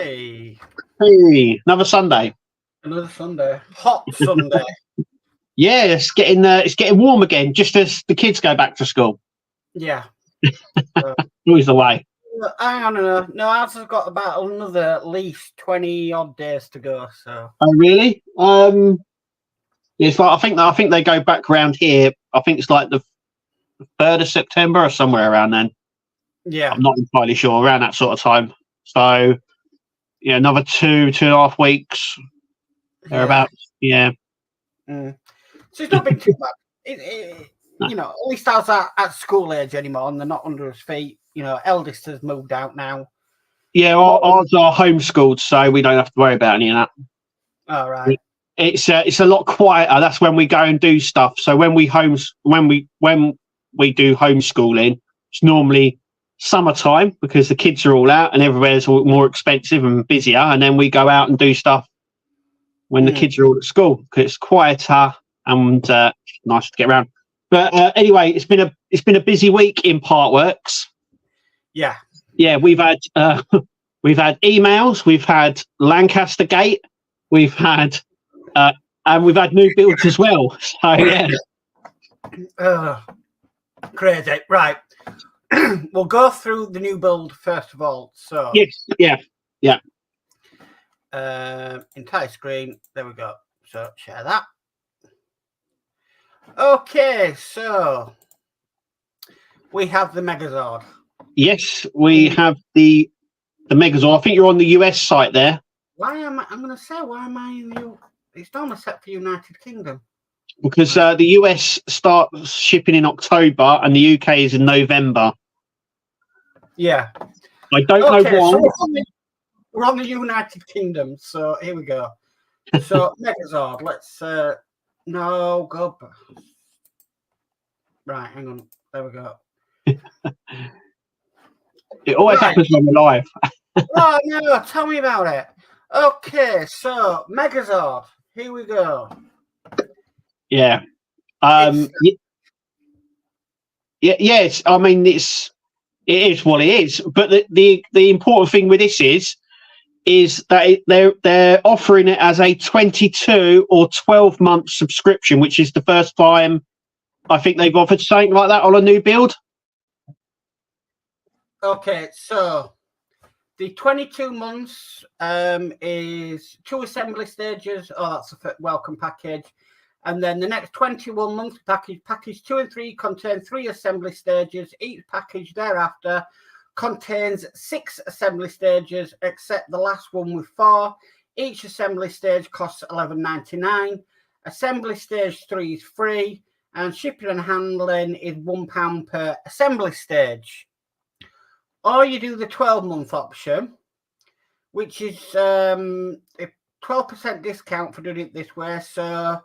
Hey. Hey, another Sunday. Another Sunday. Hot Sunday. Yeah, it's getting warm again, just as the kids go back to school. Yeah. Always the way. Hang on, no, ours has got about another at least 20 odd days to go. So. Oh, really? It's like I think they go back around here. I think it's like the 3rd of September or somewhere around then. Yeah. I'm not entirely sure, around that sort of time. So, yeah, another 2.5 weeks. Thereabouts. Yeah. So it's not been too bad. No. You know, at least I was at school age anymore, and they're not under his feet. You know, eldest has moved out now. Yeah, ours are homeschooled, so we don't have to worry about any of that. All right. It's a lot quieter. That's when we go and do stuff. So when we do homeschooling, it's normally summertime because the kids are all out and everywhere's more expensive and busier. And then we go out and do stuff when the kids are all at school because it's quieter and nice to get around. But anyway, it's been a busy week in Partworks. Yeah. Yeah, we've had emails, we've had Lancaster Gate, we've had and we've had new builds as well. So yeah. Crazy. Right. We'll go through the new build first of all. So yes, yeah. Entire screen. There we go. So share that. Okay, so we have the Megazord. Yes, we have the Megazord. I think you're on the US site there. Why am I in the? It's normally set for United Kingdom. Because the US starts shipping in October and the UK is in November. Yeah. I don't know why. So we're on the United Kingdom, so here we go. So Megazord, let's no go. Right, hang on. There we go. It always happens when we're live. Oh no, tell me about it. Okay, so Megazord, here we go. Yeah. Yes. I mean, it is what it is. But the important thing with this is that they're offering it as a 22 or 12-month subscription, which is the first time I think they've offered something like that on a new build. Okay, so the 22 months is 2 assembly stages. Oh, that's a welcome package. And then the next 21 month package 2 and 3 contain 3 assembly stages. Each package thereafter contains 6 assembly stages, except the last one with 4. Each assembly stage costs $11.99. Assembly stage 3 is free, and shipping and handling is £1 per assembly stage. Or you do the 12-month option, which is a 12% discount for doing it this way. So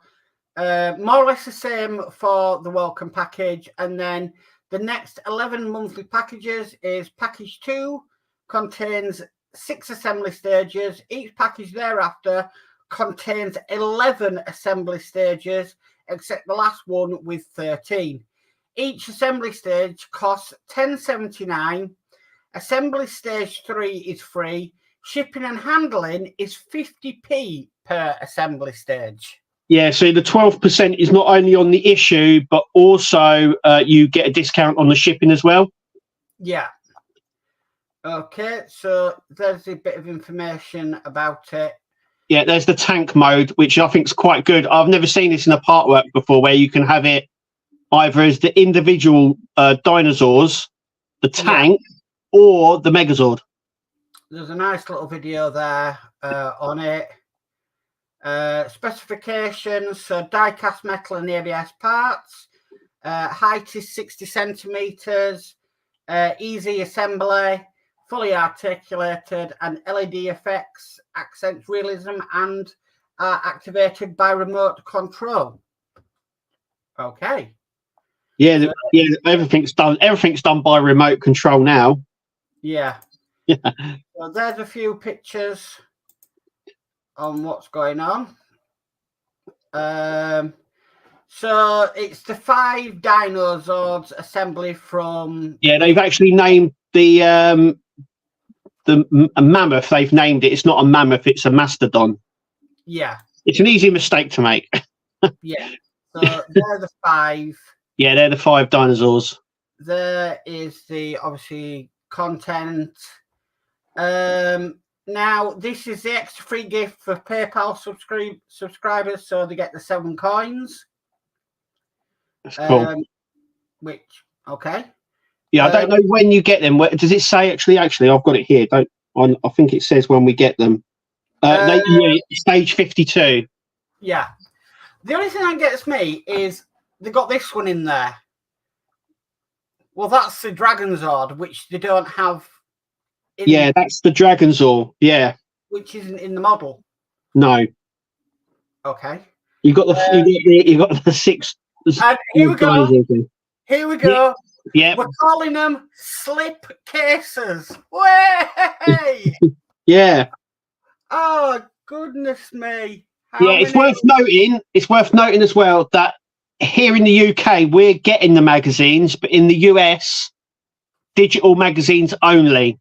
more or less the same for the welcome package. And then the next 11 monthly packages is package 2 contains 6 assembly stages. Each package thereafter contains 11 assembly stages, except the last one with 13. Each assembly stage costs $10.79. Assembly stage 3 is free. Shipping and handling is 50p per assembly stage. Yeah, so the 12% is not only on the issue, but also you get a discount on the shipping as well. Yeah. Okay, so there's a bit of information about it. Yeah, there's the tank mode, which I think is quite good. I've never seen this in a Partwork before, where you can have it either as the individual dinosaurs, the tank, or the Megazord. There's a nice little video there on it. Specifications, so die-cast metal and ABS parts. Height is 60 centimetres. Easy assembly. Fully articulated, and LED effects, accents realism, and are activated by remote control. Okay. Yeah, everything's done by remote control now. Yeah. So there's a few pictures on what's going on. So it's the 5 Dinozords assembly from. Yeah, they've actually named the a mammoth, they've named it. It's not a mammoth; it's a mastodon. Yeah. It's an easy mistake to make. Yeah. So they're the 5. Yeah, they're the 5 dinosaurs. There is the obviously content. Now this is the extra free gift for PayPal subscribers, so they get the 7 coins. That's cool. Which okay. Yeah, I don't know when you get them. Does it say actually? Actually, I've got it here. I think it says when we get them. Stage 52. Yeah. The only thing that gets me is they got this one in there. Well, that's the Dragon Zord, which they don't have. Yeah, that's the Dragon Zord. Yeah. Which isn't in the model. No. Okay. You got the 6. And here we go. Here we go. Yeah. We're calling them slip cases. Way! Yeah. Oh goodness me. It's worth noting. It's worth noting as well that here in the UK we're getting the magazines, but in the US, digital magazines only.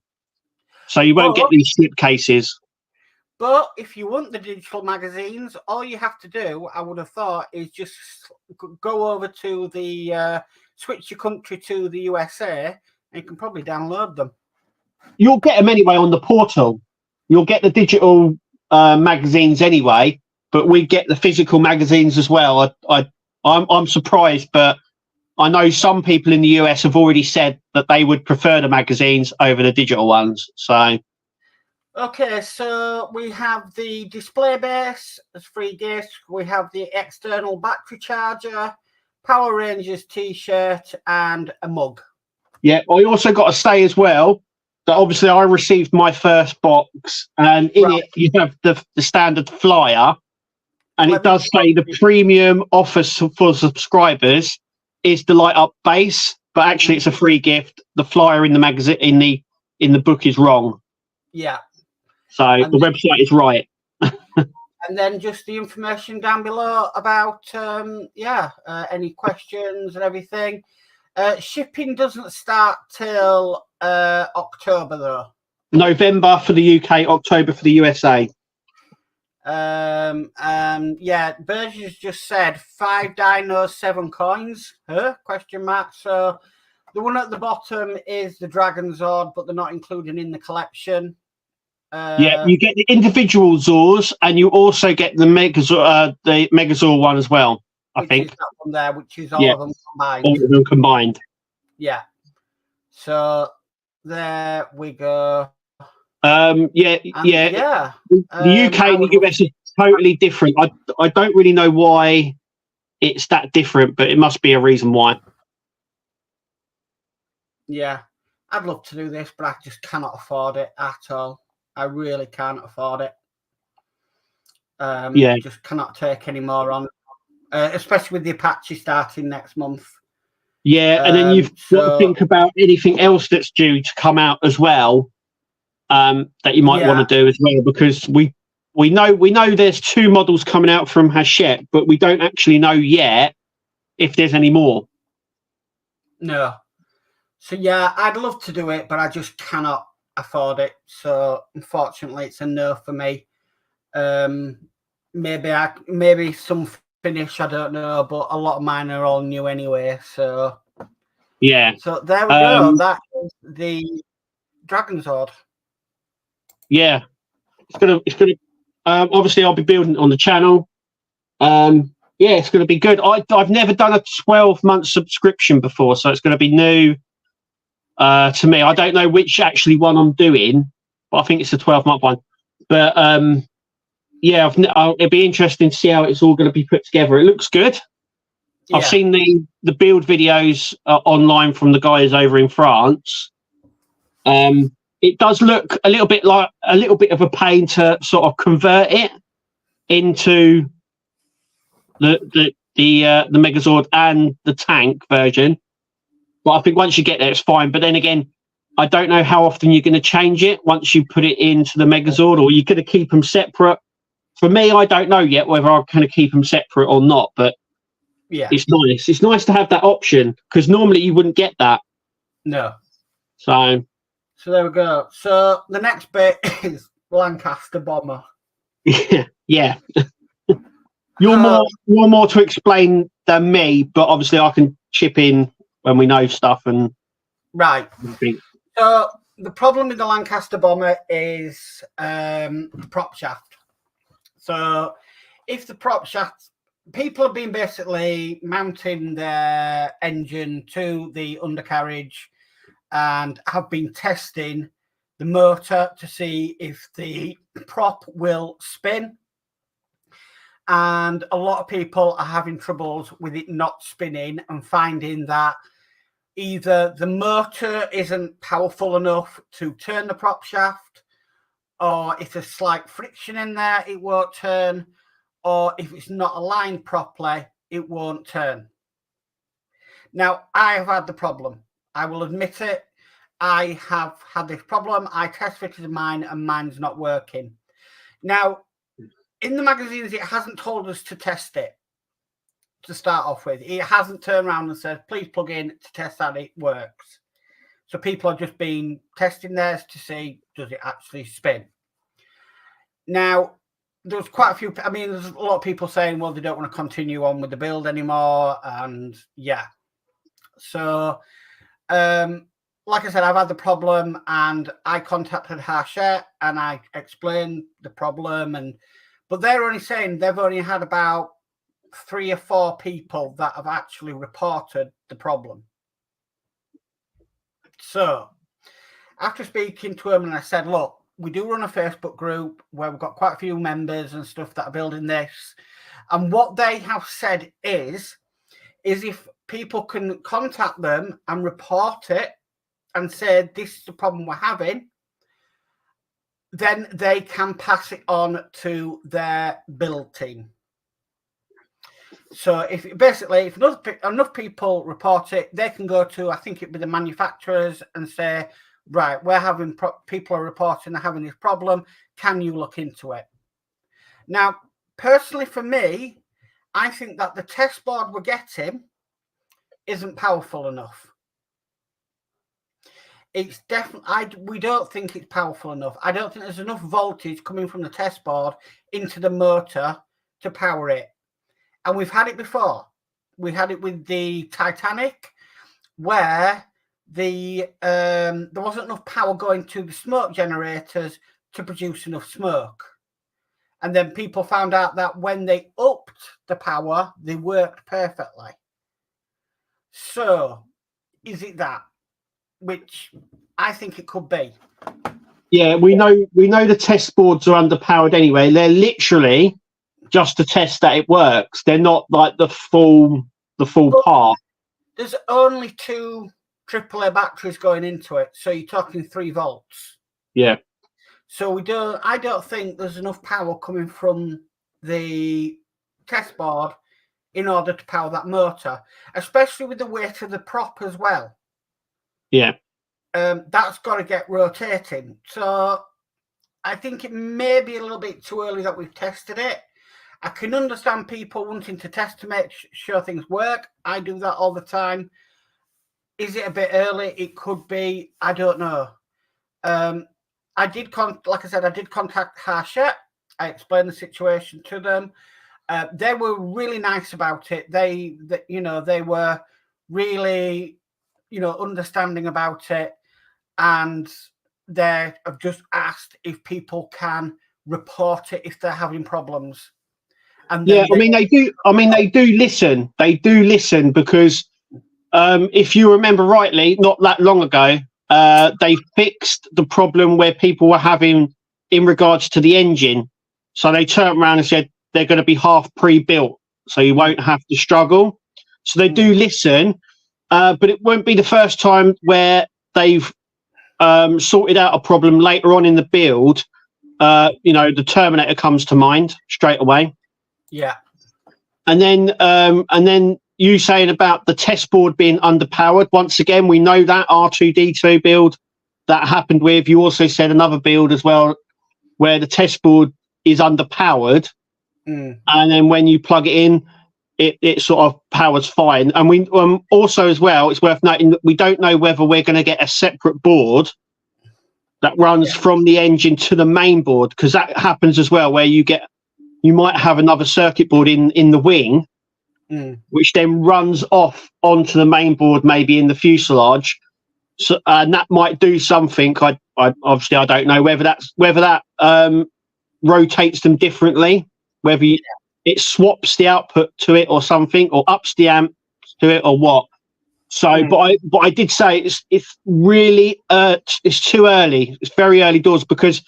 So you won't get these slip cases. But if you want the digital magazines, all you have to do, I would have thought, is just go over to the switch your country to the USA, and you can probably download them. You'll get them anyway on the portal. You'll get the digital magazines anyway, but we get the physical magazines as well. I'm surprised, but I know some people in the US have already said that they would prefer the magazines over the digital ones. So, okay, so we have the display base as free gift. We have the external battery charger, Power Rangers t-shirt, and a mug. Yeah, I also got to say as well that obviously I received my first box, and in it you have the standard flyer, and it does say the premium offer for subscribers is the light up base, but actually it's a free gift. The flyer in the magazine in the book is wrong. Yeah. So the website is right. And then just the information down below about any questions and everything. Shipping doesn't start till October though. November for the UK, October for the USA. Burgess just said 5 dinos, 7 coins. Question mark. So the one at the bottom is the Dragon Zord, but they're not included in the collection. You get the individual Zords, and you also get the Megazord one as well. I think that one there, which is all of them combined. All of them combined. Yeah. So there we go. The UK and the US is totally different. I don't really know why it's that different, but it must be a reason why. Yeah, I'd love to do this, but I just cannot afford it at all. I really can't afford it. Just cannot take any more on, especially with the Apache starting next month. Yeah, and then you've got to think about anything else that's due to come out as well, that you might want to do as well, because we know there's 2 models coming out from Hachette, but we don't actually know yet if there's any more. No. So yeah, I'd love to do it, but I just cannot afford it. So unfortunately, it's a no for me. Maybe some finish, I don't know, but a lot of mine are all new anyway. So yeah. So there we go. That is the Dragon Zord. Yeah, it's gonna. Obviously, I'll be building it on the channel. It's gonna be good. I've never done a 12-month subscription before, so it's gonna be new to me. I don't know which actually one I'm doing, but I think it's a 12-month one. But it'd be interesting to see how it's all going to be put together. It looks good. Yeah. I've seen the build videos online from the guys over in France. It does look a little bit of a pain to sort of convert it into the Megazord and the tank version. But I think once you get there, it's fine. But then again, I don't know how often you're going to change it once you put it into the Megazord, or you're going to keep them separate. For me, I don't know yet whether I'm going to keep them separate or not. But yeah, it's nice. It's nice to have that option, because normally you wouldn't get that. No. So there we go. So the next bit is Lancaster bomber. Yeah. You're more to explain than me, but obviously I can chip in when we know stuff. And right. So the problem with the Lancaster bomber is the prop shaft. So if the prop shaft, people have been basically mounting their engine to the undercarriage and have been testing the motor to see if the prop will spin. And a lot of people are having troubles with it not spinning and finding that either the motor isn't powerful enough to turn the prop shaft, or if there's slight friction in there, it won't turn, or if it's not aligned properly, it won't turn. Now, I have had the problem. I will admit it. I have had this problem. I test fitted mine and mine's not working. Now, in the magazines, it hasn't told us to test it to start off with. It hasn't turned around and said, please plug in to test that it works. So people have just been testing theirs to see, does it actually spin? Now, there's quite a few, I mean, there's a lot of people saying, well, they don't want to continue on with the build anymore. And yeah. So, like I said, I've had the problem and I contacted Hachette and I explained the problem. But they're only saying they've only had about 3 or 4 people that have actually reported the problem. So after speaking to them, and I said, look, we do run a Facebook group where we've got quite a few members and stuff that are building this. And what they have said is if people can contact them and report it and say, this is the problem we're having, then they can pass it on to their build team. So if enough people report it, they can go to, I think it'd be the manufacturers and say, right, we're having people are reporting they're having this problem. Can you look into it? Now, personally for me, I think that the test board we're getting isn't powerful enough. It's definitely, we don't think it's powerful enough. I don't think there's enough voltage coming from the test board into the motor to power it. And we've had it before. We had it with the Titanic, where there wasn't enough power going to the smoke generators to produce enough smoke. And then people found out that when they upped the power, they worked perfectly. So, is it that? Which I think it could be. Yeah, we know the test boards are underpowered anyway. They're literally just to test that it works. They're not like the full part. There's only 2 AAA batteries going into it, so you're talking 3 volts. Yeah. So I don't think there's enough power coming from the test board in order to power that motor, especially with the weight of the prop as well. Yeah. That's got to get rotating. So I think it may be a little bit too early that we've tested it. I can understand people wanting to test to make sure things work. I do that all the time. Is it a bit early? It could be. I don't know. I did contact Hachette. I explained the situation to them. They were really nice about it. They were really, understanding about it, and they have just asked if people can report it if they're having problems. And yeah, they do listen. They do listen because if you remember rightly, not that long ago, they fixed the problem where people were having in regards to the engine. So they turned around and said they're going to be half pre-built, so you won't have to struggle. So they do listen, but it won't be the first time where they've sorted out a problem later on in the build. The Terminator comes to mind straight away. Yeah. And then you saying about the test board being underpowered. Once again, we know that R2D2 build that happened with. You also said another build as well where the test board is underpowered. And then when you plug it in, it sort of powers fine. And we also as well, it's worth noting that we don't know whether we're going to get a separate board that runs from the engine to the main board, because that happens as well, where you might have another circuit board in the wing, which then runs off onto the main board, maybe in the fuselage. So, and that might do something. I obviously I don't know whether that rotates them differently, whether it swaps the output to it or something, or ups the amp to it or what. So, but I did say it's really it's too early. It's very early doors, because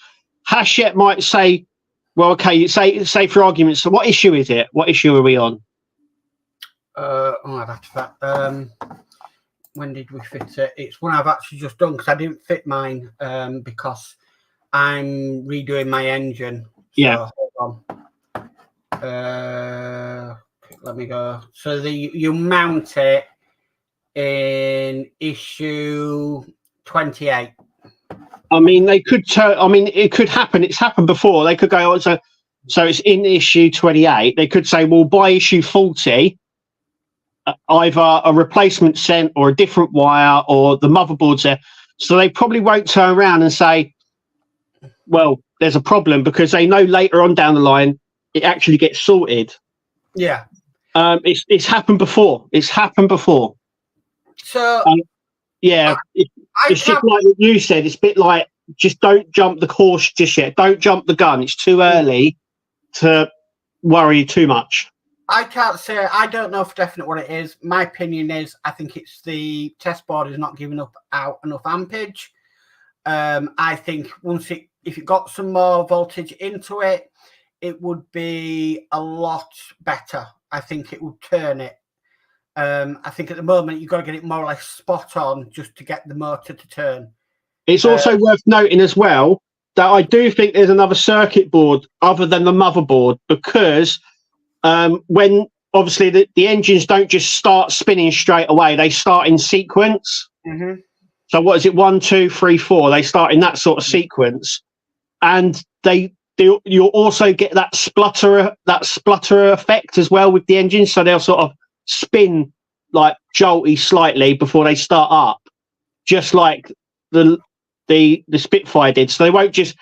Hachette might say, well, okay, say for argument. So, what issue is it? What issue are we on? I'd have to when did we fit it? It's one I've actually just done, because I didn't fit mine because I'm redoing my engine. So, hold on. Let me go. So you mount it in issue 28. I mean, they could it could happen. It's happened before. They could go on. So it's in issue 28. They could say, well, by issue 40, either a replacement sent or a different wire, or the motherboard's there. So they probably won't turn around and say, well, there's a problem, because they know later on down the line it actually gets sorted. Yeah. It's happened before. It's happened before. So it's just like what you said. It's a bit like, just don't jump the course just yet. Don't jump the gun. It's too early to worry too much. I can't say. I don't know for definite what it is. My opinion is, I think it's the test board is not giving out enough ampage. I think if it got some more voltage into it, it would be a lot better. I think it would turn it. I think at the moment you've got to get it more or less spot on just to get the motor to turn. It's also worth noting as well that I do think there's another circuit board other than the motherboard, because when obviously the engines don't just start spinning straight away, they start in sequence. So what is it? 1, 2, 3, 4. They start in that sort of sequence, and you'll also get that splutter effect as well with the engine. So they'll sort of spin like jolty slightly before they start up, just like the Spitfire did. So they won't just.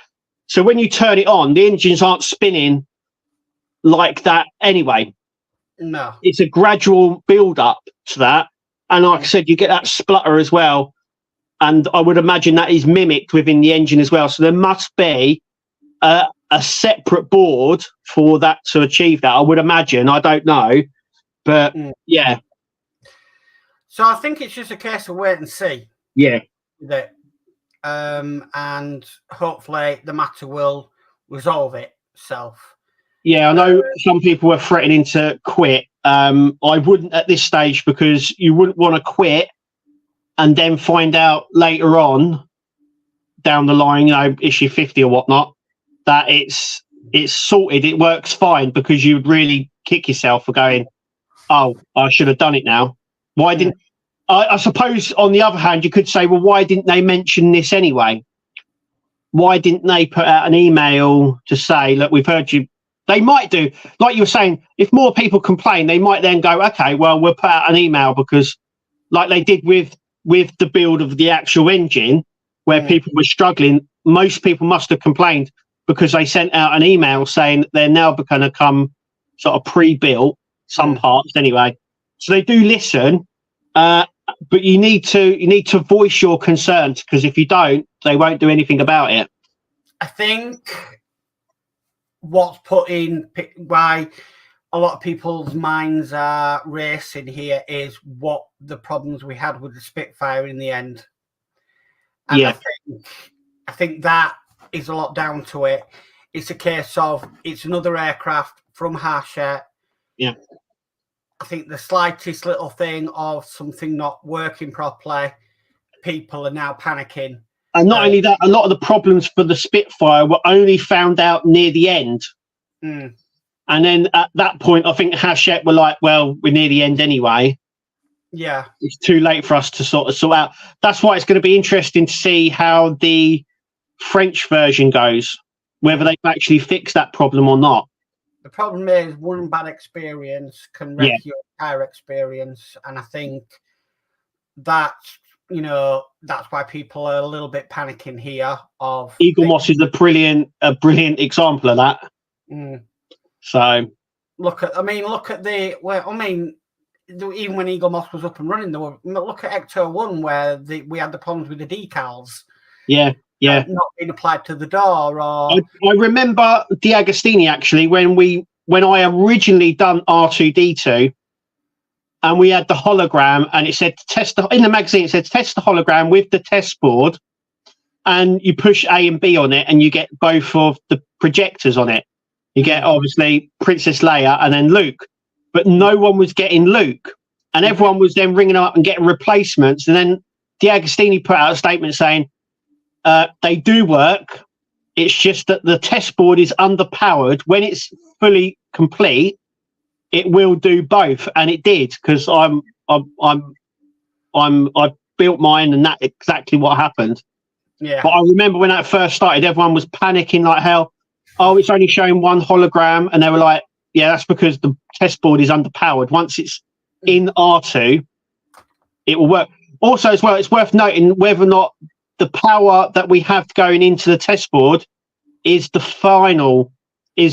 So when you turn it on, the engines aren't spinning like that anyway. No, it's a gradual build up to that, and like I said, you get that splutter as well, and I would imagine that is mimicked within the engine as well. So there must be a separate board for that to achieve that, I would imagine. I don't know, but yeah. So I think it's just a case of wait and see. Yeah. That and hopefully the matter will resolve itself. Yeah, I know some people were threatening to quit. I wouldn't at this stage, because you wouldn't want to quit and then find out later on down the line, issue 50 or whatnot, that it's sorted, it works fine, because you'd really kick yourself for going, oh, I should have done it now. Why didn't I suppose on the other hand, you could say, well, why didn't they mention this anyway? Why didn't they put out an email to say, look, we've heard you? They might do, like you were saying, if more people complain, they might then go, okay, well, we'll put out an email, because like they did with the build of the actual engine, where people were struggling, most people must have complained, because they sent out an email saying that they're now going to come sort of pre-built, some parts anyway. So they do listen, but you need to voice your concerns, because if you don't, they won't do anything about it. I think what's put in why a lot of people's minds are racing here is what the problems we had with the Spitfire in the end. And yeah, I think that is a lot down to it. It's a case of it's another aircraft from Hachette. Yeah. I think the slightest little thing of something not working properly, people are now panicking. And not only that, a lot of the problems for the Spitfire were only found out near the end. And then at that point, I think Hachette were like, well, we're near the end anyway. Yeah. It's too late for us to sort out. That's why it's going to be interesting to see how the French version goes, whether they've actually fixed that problem or not. The problem is one bad experience can wreck your entire experience. And I think that you know, that's why people are a little bit panicking here. Of Eagle Moss is a brilliant example of that. So look at the even when Eagle Moss was up and running, look at Ecto 1 where we had the problems with the decals. Yeah. Not being applied to the door. Or I remember D'Agostini actually when I originally done R2D2, and we had the hologram, and it said in the magazine. It said test the hologram with the test board, and you push A and B on it, and you get both of the projectors on it. You get obviously Princess Leia and then Luke, but no one was getting Luke, and everyone was then ringing up and getting replacements. And then D'Agostini put out a statement saying they do work. It's just that the test board is underpowered. When it's fully complete, it will do both, and it did, because I built mine, and that's exactly what happened. Yeah. But I remember when that first started, everyone was panicking like hell. Oh, it's only showing one hologram, and they were like, "Yeah, that's because the test board is underpowered. Once it's in R2, it will work." Also, as well, it's worth noting whether or not the power that we have going into the test board is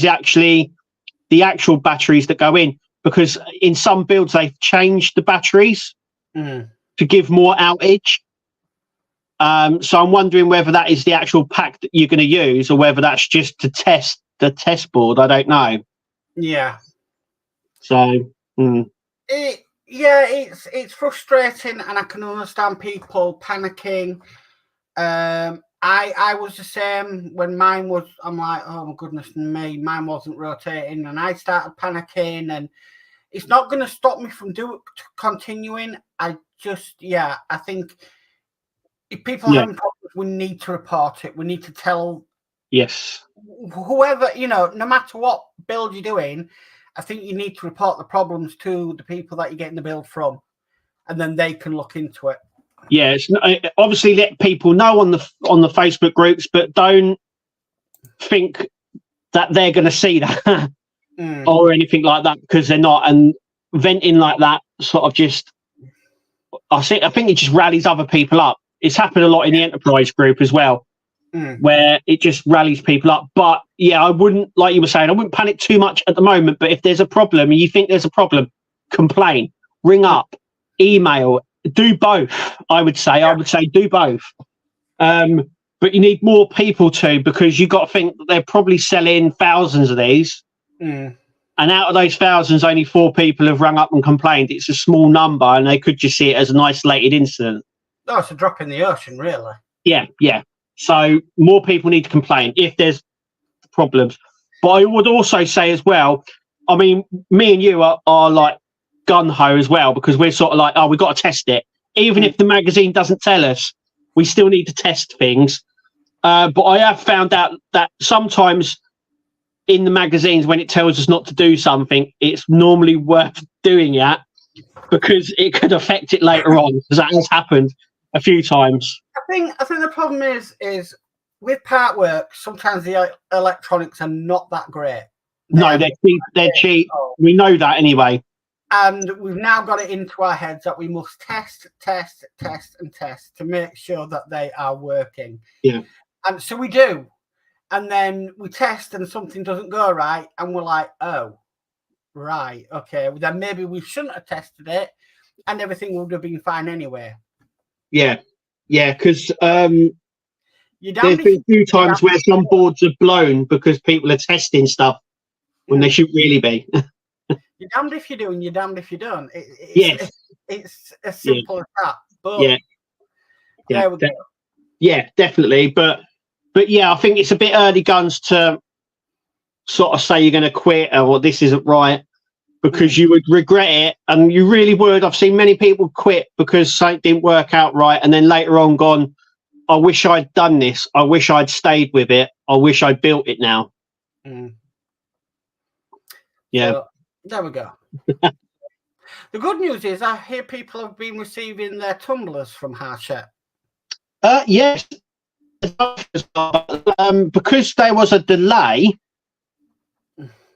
actually the actual batteries that go in, because in some builds they've changed the batteries to give more outage. So I'm wondering whether that is the actual pack that you're going to use, or whether that's just to test the test board. I don't know. Yeah. So it's frustrating, and I can understand people panicking. I was the same when mine was. I'm like, oh my goodness me, mine wasn't rotating, and I started panicking, and it's not going to stop me from continuing. I think if people are having problems, we need to report it. We need to tell whoever, no matter what build you're doing. I think you need to report the problems to the people that you're getting the build from, and then they can look into it. Yeah, obviously let people know on the Facebook groups, but don't think that they're going to see that or anything like that, because they're not. And venting like that sort of just, I think it just rallies other people up. It's happened a lot in the enterprise group as well, where it just rallies people up. But yeah, I wouldn't, like you were saying, I wouldn't panic too much at the moment. But if there's a problem and you think there's a problem, complain, ring up, email. Do both. I would say do both. But you need more people too, because you got to think that they're probably selling thousands of these, and out of those thousands, only 4 people have rung up and complained. It's a small number, and they could just see it as an isolated incident. No, it's a drop in the ocean, really. Yeah. So more people need to complain if there's problems. But I would also say as well, I mean, me and you are like gun-ho as well, because we're sort of like, oh, we've got to test it. Even if the magazine doesn't tell us, we still need to test things. But I have found out that sometimes in the magazines, when it tells us not to do something, it's normally worth doing it, because it could affect it later on, because that has happened a few times. I think the problem is with Partworks, sometimes the electronics are not that great. They're cheap. We know that anyway. And we've now got it into our heads that we must test, and test to make sure that they are working. Yeah. And so we do. And then we test and something doesn't go right. And we're like, oh, right, okay. Well, then maybe we shouldn't have tested it, and everything would have been fine anyway. Yeah, because there's been a few times where some boards have blown because people are testing stuff when they should really be. You're damned if you do, and you're damned if you don't. It's as simple as that. But there we go. Yeah, definitely. But yeah, I think it's a bit early guns to sort of say you're going to quit or this isn't right, because you would regret it, and you really would. I've seen many people quit because something didn't work out right, and then later on gone, I wish I'd done this. I wish I'd stayed with it. I wish I'd built it now. Yeah. So, there we go. The good news is I hear people have been receiving their tumblers from Harshett. Yes. Because there was a delay,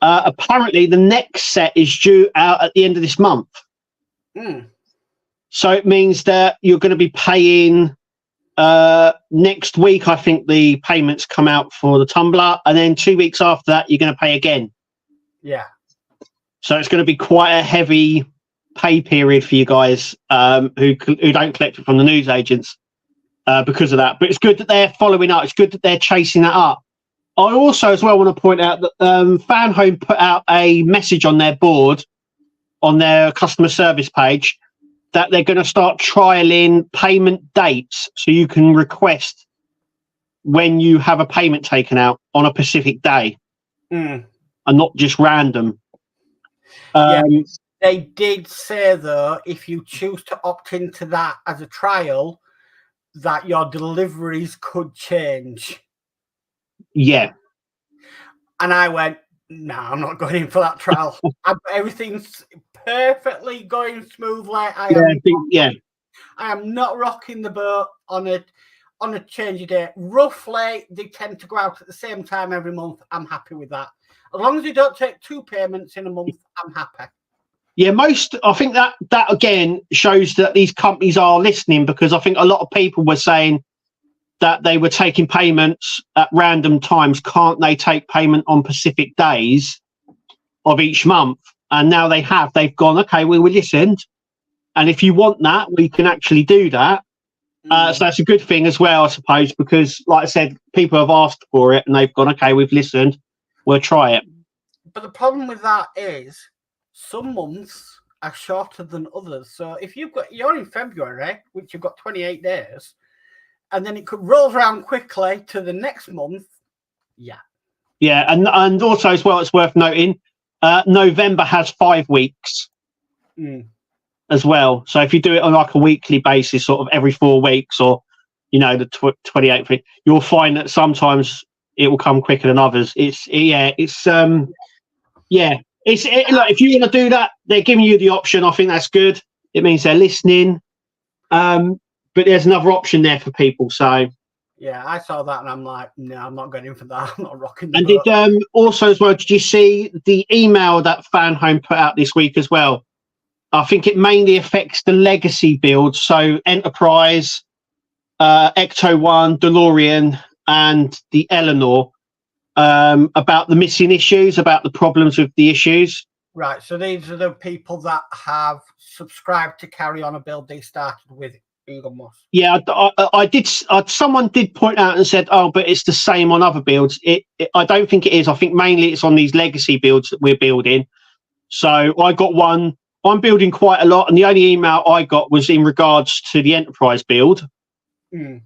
apparently the next set is due out at the end of this month. So it means that you're going to be paying next week. I think the payments come out for the tumbler, and then 2 weeks after that, you're going to pay again. Yeah. So it's going to be quite a heavy pay period for you guys who don't collect it from the newsagents because of that. But it's good that they're following up. It's good that they're chasing that up. I also as well want to point out that Fan Home put out a message on their board, on their customer service page, that they're going to start trialing payment dates, so you can request when you have a payment taken out on a specific day and not just random. Yeah, they did say, though, if you choose to opt into that as a trial, that your deliveries could change. Yeah. And I went, no, I'm not going in for that trial. Everything's perfectly going smoothly. I am not rocking the boat on a change of date. Roughly, they tend to go out at the same time every month. I'm happy with that. As long as you don't take 2 payments in a month, I'm happy. Yeah, I think that again shows that these companies are listening, because I think a lot of people were saying that they were taking payments at random times. Can't they take payment on specific days of each month? And now they've gone, okay, we listened. And if you want that, we can actually do that. So that's a good thing as well, I suppose, because like I said, people have asked for it and they've gone, okay, we've listened, we'll try it. But the problem with that is some months are shorter than others. So if you're in February, which you've got 28 days, and then it could roll around quickly to the next month. Yeah. Yeah, and also as well, it's worth noting, November has 5 weeks as well. So if you do it on like a weekly basis, sort of every 4 weeks, or the 28th week, you'll find that sometimes it will come quicker than others. Look, if you want to do that, they're giving you the option. I think that's good. It means they're listening. But there's another option there for people. So yeah, I saw that and I'm like, no, I'm not going in for that. I'm not rocking the And boat. did also as well, did you see the email that Fan Home put out this week as well? I think it mainly affects the legacy builds, so Enterprise, Ecto 1, DeLorean, and the Eleanor, about the missing issues, about the problems with the issues. Right, so these are the people that have subscribed to carry on a build they started with Eagle Moss. Yeah, I did. Someone did point out and said, "Oh, but it's the same on other builds." I don't think it is. I think mainly it's on these legacy builds that we're building. So I got one. I'm building quite a lot, and the only email I got was in regards to the Enterprise build, and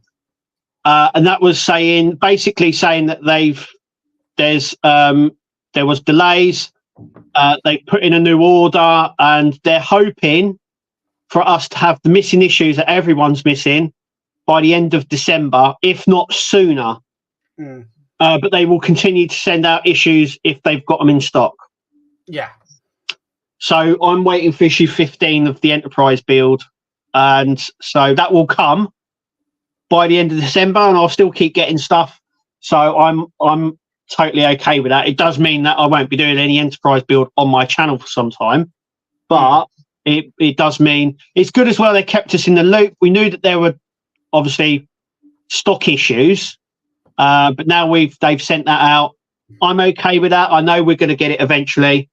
that was basically saying that there was delays. They put in a new order, and they're hoping for us to have the missing issues that everyone's missing by the end of December, if not sooner. But they will continue to send out issues if they've got them in stock. Yeah. So I'm waiting for issue 15 of the Enterprise build. And so that will come by the end of December, and I'll still keep getting stuff. So I'm totally okay with that. It does mean that I won't be doing any Enterprise build on my channel for some time, but it does mean it's good as well. They kept us in the loop. We knew that there were obviously stock issues, but now they've sent that out. I'm okay with that. I know we're going to get it eventually.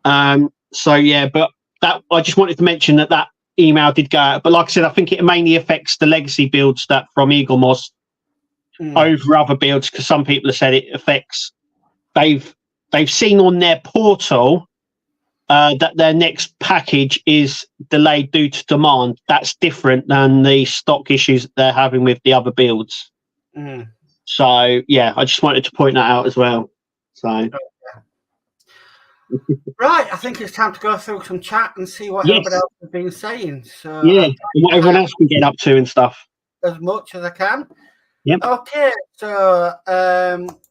So yeah, but that I just wanted to mention that email did go out. But like I said, I think it mainly affects the legacy builds that from Eagle Moss over other builds, because some people have said it affects. They've seen on their portal that their next package is delayed due to demand. That's different than the stock issues that they're having with the other builds. So yeah, I just wanted to point that out as well. So right, I think it's time to go through some chat and see what everybody else has been saying. So yeah, what everyone else can get up to and stuff. As much as I can. Yep. Okay, so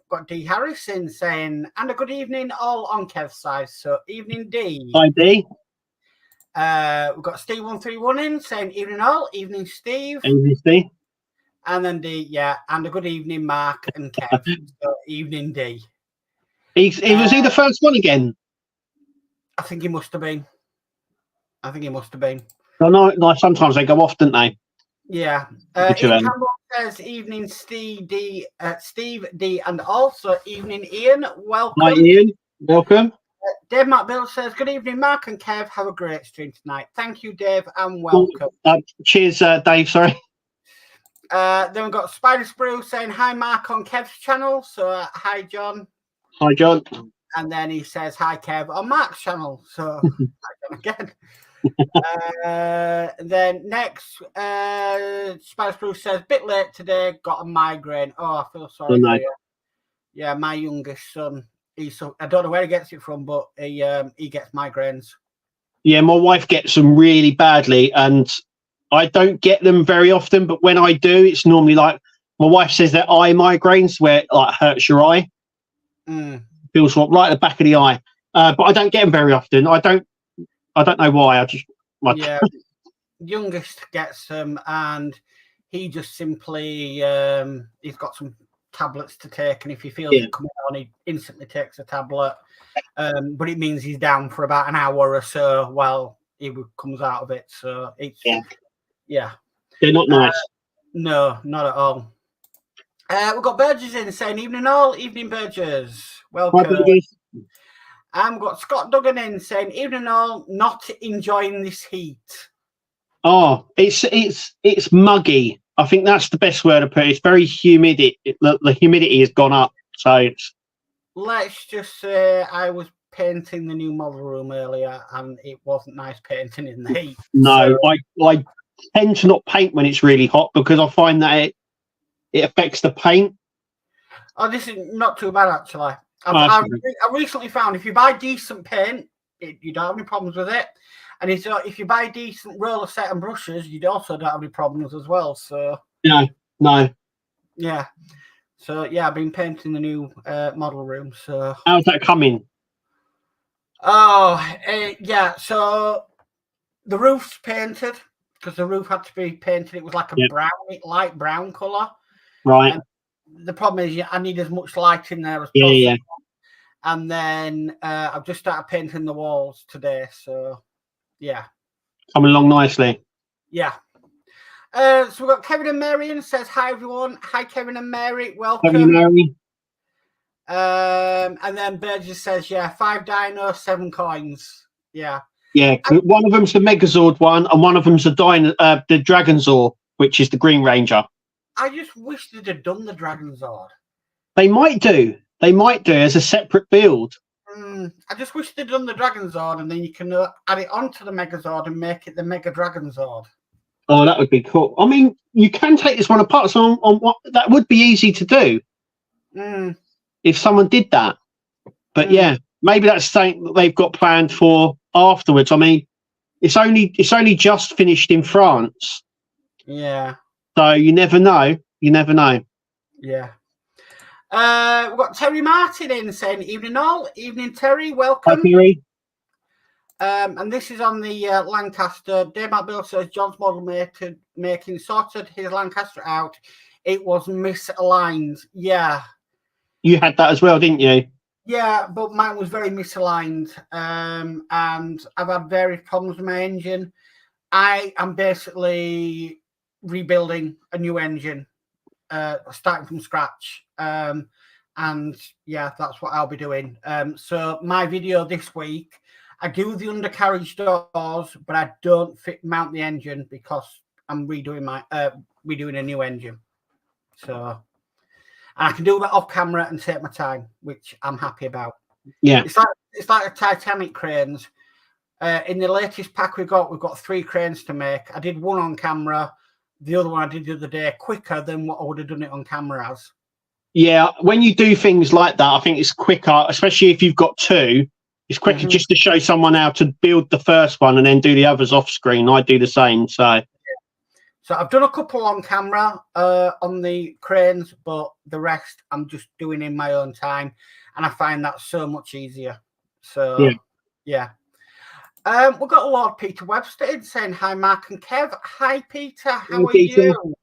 got D Harrison saying, and a good evening all on Kev's side. So evening D. Hi D. We've got Steve131 in saying evening all, evening Steve. Evening Steve. And then D, yeah, and a good evening Mark and Kev. So evening D. Was he the first one again? I think he must have been. I know, like sometimes they go off, don't they? Yeah. Good to Ian them. Campbell says, evening, Steve D, and also evening, Ian. Welcome. Hi, Ian. Welcome. Dave McBill says, good evening, Mark and Kev. Have a great stream tonight. Thank you, Dave, and welcome. Cheers, Dave. Sorry. Then we've got Spider Sprue saying, hi, Mark, on Kev's channel. So, hi, John. Hi, John. And then he says, hi, Kev, on Mark's channel. So, hi, John again. Then next, Spider Sprue says, bit late today, got a migraine. Oh, I feel sorry for you. Yeah, my youngest son. I don't know where he gets it from, but he gets migraines. Yeah, my wife gets them really badly, and I don't get them very often. But when I do, it's normally like my wife says they're eye migraines, where it like hurts your eye, feels like right at the back of the eye. But I don't get them very often. I don't know why. Yeah, youngest gets them, and he just simply he's got some tablets to take, and if he feels it coming on, he instantly takes a tablet. But it means he's down for about an hour or so while he comes out of it. So it's they're not nice. No, not at all. We've got Burgess in saying evening all, evening Burgess. Welcome. Hi, Burgess. And we've got Scott Duggan in saying evening all, not enjoying this heat. Oh, it's muggy. I think that's the best word to put it. It's very humid. The humidity has gone up. So let's just say I was painting the new model room earlier, and it wasn't nice painting in the heat. No, so I tend to not paint when it's really hot because I find that it affects the paint. Oh, this is not too bad actually. I recently found if you buy decent paint, you don't have any problems with it. And if you buy decent roller set and brushes, you also don't have any problems as well. So no. Yeah. So yeah, I've been painting the new model room. So how's that coming? Oh, yeah. So the roof's painted because the roof had to be painted. It was like a light brown color. Right. And the problem is I need as much light in there as possible. Yeah. And then I've just started painting the walls today. So yeah, coming along nicely. Yeah. So we've got Kevin and Marion says hi everyone. Hi Kevin and Mary, welcome. Kevin and Mary. And then Burgess says 5 dinos, 7 coins. Yeah. One of them's the Megazord one, and one of them's the Dragonzord, which is the Green Ranger. I just wish they'd have done the Dragonzord. They might do as a separate build. I just wish they'd done the Dragonzord, and then you can add it onto the Megazord and make it the Mega Dragonzord. Oh, that would be cool. I mean, you can take this one apart. So on what that would be easy to do if someone did that. But yeah, maybe that's something that they've got planned for afterwards. I mean, it's only just finished in France. Yeah. So you never know. Yeah. We've got Terry Martin in saying evening all, evening Terry, welcome. Hi, Terry. And this is on the Lancaster. Dave McBill says John's model making sorted his Lancaster out. It was misaligned. Yeah. You had that as well, didn't you? Yeah, but mine was very misaligned. And I've had various problems with my engine. I am basically rebuilding a new engine, starting from scratch. And yeah, that's what I'll be doing. So my video this week, I do the undercarriage doors, but I don't mount the engine because I'm redoing a new engine. So, and I can do that off camera and take my time, which I'm happy about. Yeah, it's like the Titanic cranes. In the latest pack we've got 3 cranes to make. I did one on camera. The other one I did the other day quicker than what I would have done it on camera as. Yeah, when you do things like that, I think it's quicker, especially if you've got 2. It's quicker just to show someone how to build the first one and then do the others off screen. I do the same. So I've done a couple on camera on the cranes, but the rest I'm just doing in my own time, and I find that so much easier. So yeah. We've got Lord Peter Webster in saying hi, Mark and Kev. Hi, Peter. How are you?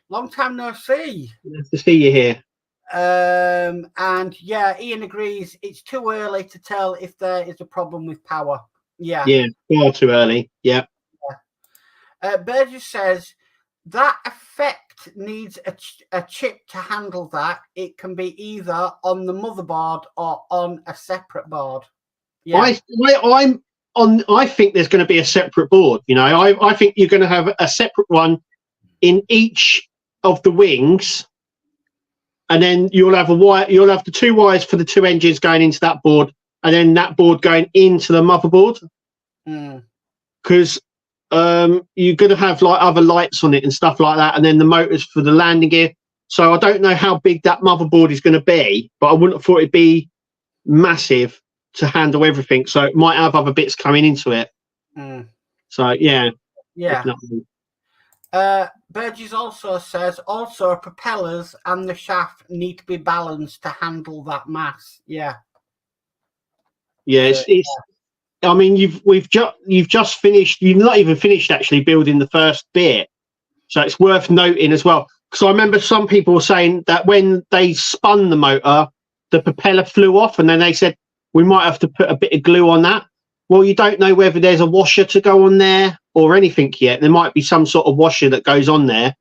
Long time no see. Nice to see you here. And yeah, Ian agrees. It's too early to tell if there is a problem with power. Yeah, far too early. Yeah. Burgess says that effect needs a chip to handle that. It can be either on the motherboard or on a separate board. Yeah. I think there's going to be a separate board. You know, I think you're going to have a separate one in each of the wings, and then you'll have the 2 wires for the 2 engines going into that board, and then that board going into the motherboard. Because you're going to have like other lights on it and stuff like that, and then the motors for the landing gear. So I don't know how big that motherboard is going to be, but I wouldn't have thought it'd be massive to handle everything. So it might have other bits coming into it. So yeah. Definitely. Burgess also says propellers and the shaft need to be balanced to handle that mass. Yeah. It's I mean, you've just finished. You've not even finished actually building the first bit, so it's worth noting as well. Because I remember some people were saying that when they spun the motor, the propeller flew off, and then they said we might have to put a bit of glue on that. Well, you don't know whether there's a washer to go on there or anything yet. There might be some sort of washer that goes on there,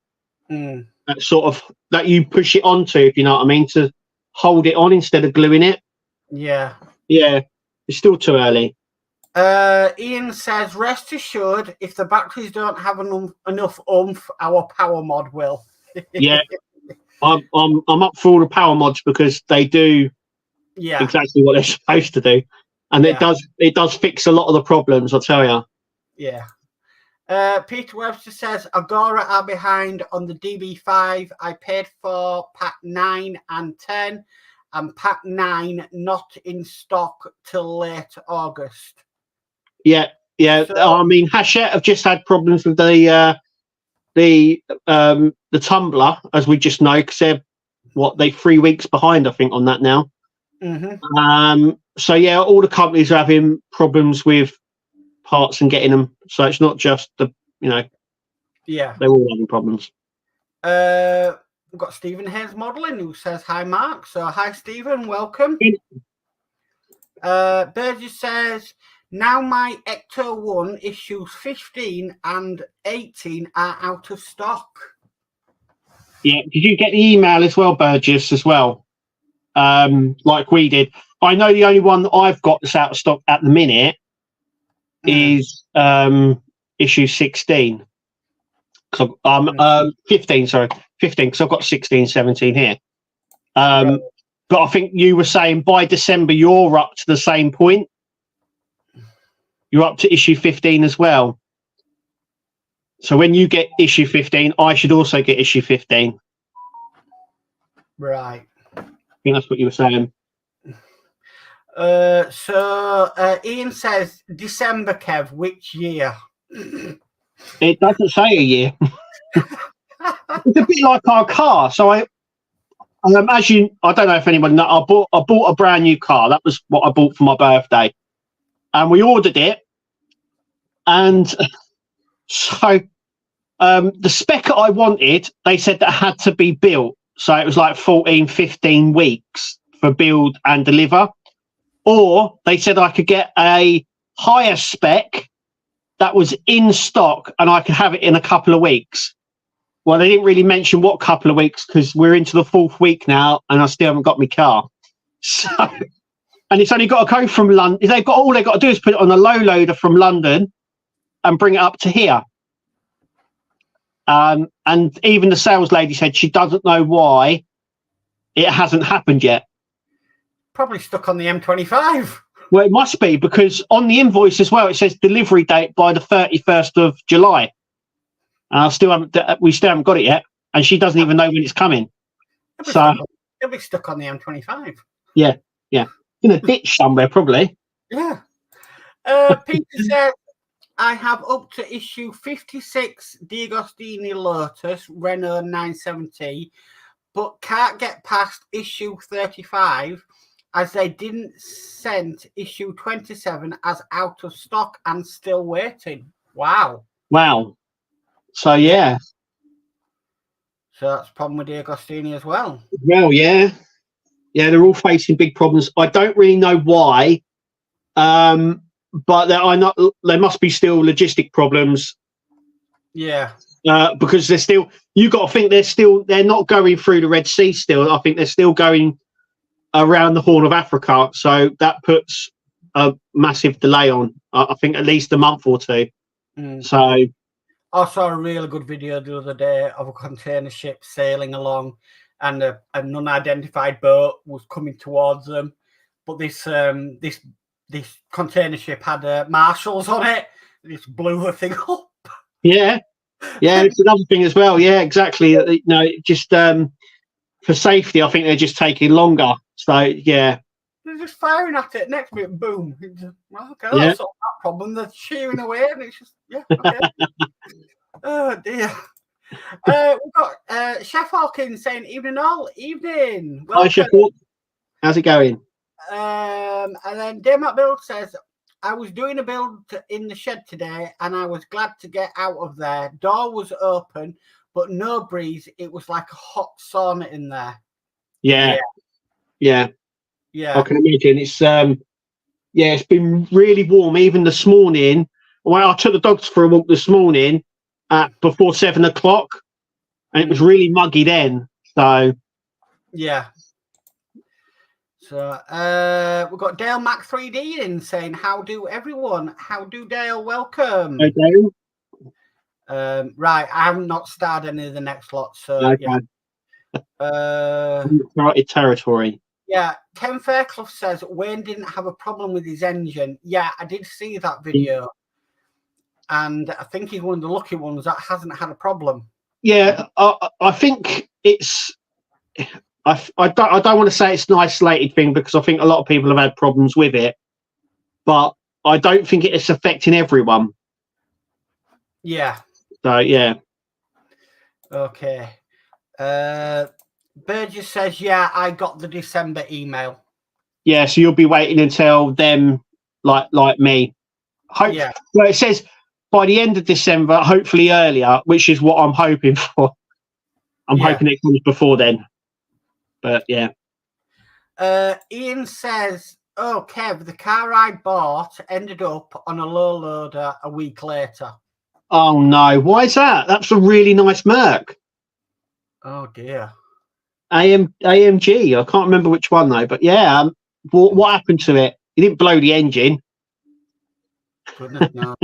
that you push it onto, if you know what I mean, to hold it on instead of gluing it. Yeah. It's still too early. Ian says, rest assured, if the batteries don't have enough oomph, our power mod will. Yeah, I'm up for all the power mods because they do exactly what they're supposed to do, and it does fix a lot of the problems. I'll tell you. Yeah. Peter Webster says, Agora are behind on the DB5. I paid for pack 9 and 10, and pack 9 not in stock till late August. Yeah. So, I mean, Hachette have just had problems with the tumbler, as we just know, because they're 3 weeks behind, I think, on that now. So yeah, all the companies are having problems with parts and getting them. So it's not just they're all having problems. We've got Stephen Hayes modelling who says hi, Mark. So hi, Stephen, welcome. Burgess says, now my Ecto 1 issues 15 and 18 are out of stock. Yeah, did you get the email as well, Burgess, as well? Like we did. I know the only one that I've got that's out of stock at the minute is issue 16. 15, sorry. 15, because I've got 16, 17 here. But I think you were saying by December you're up to the same point. You're up to issue 15 as well. So when you get issue 15, I should also get issue 15. Right. I think that's what you were saying. So Ian says, December, Kev, which year? It doesn't say a year. It's a bit like our car. So I don't know if anyone knows, I bought a brand new car. That was what I bought for my birthday. And we ordered it. And so the spec I wanted, they said that had to be built. So it was like 14, 15 weeks for build and deliver. Or they said I could get a higher spec that was in stock and I could have it in a couple of weeks. Well, they didn't really mention what couple of weeks because we're into the 4th week now and I still haven't got my car. So, and it's only got to go from London. All they've got to do is put it on a low loader from London and bring it up to here. And even the sales lady said she doesn't know why it hasn't happened yet. Probably stuck on the M25. Well, it must be, because on the invoice as well, it says delivery date by the 31st of July. And we still haven't got it yet. And she doesn't even know when it's coming. It'll be stuck on the M25. Yeah. In a ditch somewhere, probably. Yeah. Peter said, I have up to issue 56 D'Agostini Lotus Renault 970, but can't get past issue 35 as they didn't send issue 27 as out of stock and still waiting. Wow. So, yeah. So that's a problem with D'Agostini as well. Well, yeah. Yeah, they're all facing big problems. I don't really know why, but there must be still logistic problems Yeah. Because they're still. You got to think they're not going through the Red Sea still. I think they're still going around the Horn of Africa. So that puts a massive delay on. I think at least a month or two. So I saw a really good video the other day of a container ship sailing along, and an unidentified boat was coming towards them. But this container ship had marshals on it. It just blew the thing up. Yeah, it's another thing as well. Yeah, exactly. Just for safety, I think they're just taking longer. So yeah, they're just firing at it. Next minute, boom. Okay, yeah. that's not that problem. They're shearing away, and it's just okay. Oh dear. We've got Chef Hawkins saying evening all, evening. Welcome. Hi Chef Hawkins. How's it going? And then Daymat Build says, I was doing a build in the shed today and I was glad to get out of there. Door was open, but no breeze. It was like a hot sauna in there. Yeah. I can imagine. It's it's been really warm. Even this morning, when I took the dogs for a walk this morning before 7 o'clock, and it was really muggy then. So yeah. So we've got Dale Mac 3D in saying, how do everyone? How do Dale? Welcome. Hey, Dale. Right, I have not started any of the next lot, so okay. Uncharted territory. Yeah, Ken Fairclough says Wayne didn't have a problem with his engine. Yeah, I did see that video, and I think he's one of the lucky ones that hasn't had a problem. Yeah, I think it's. I don't want to say it's an isolated thing because I think a lot of people have had problems with it, but I don't think it's affecting everyone. Yeah. So yeah. Okay. Burgess says, yeah, I got the December email. Yeah, so you'll be waiting until them like me. Yeah. Well, it says by the end of December, hopefully earlier, which is what I'm hoping for. I'm hoping it comes before then. But yeah. Ian says, oh, Kev, the car I bought ended up on a low loader a week later. Oh, no. Why is that? That's a really nice Merc. Oh, dear. AMG. I can't remember which one, though. But yeah, what happened to it? You didn't blow the engine. Goodness, no.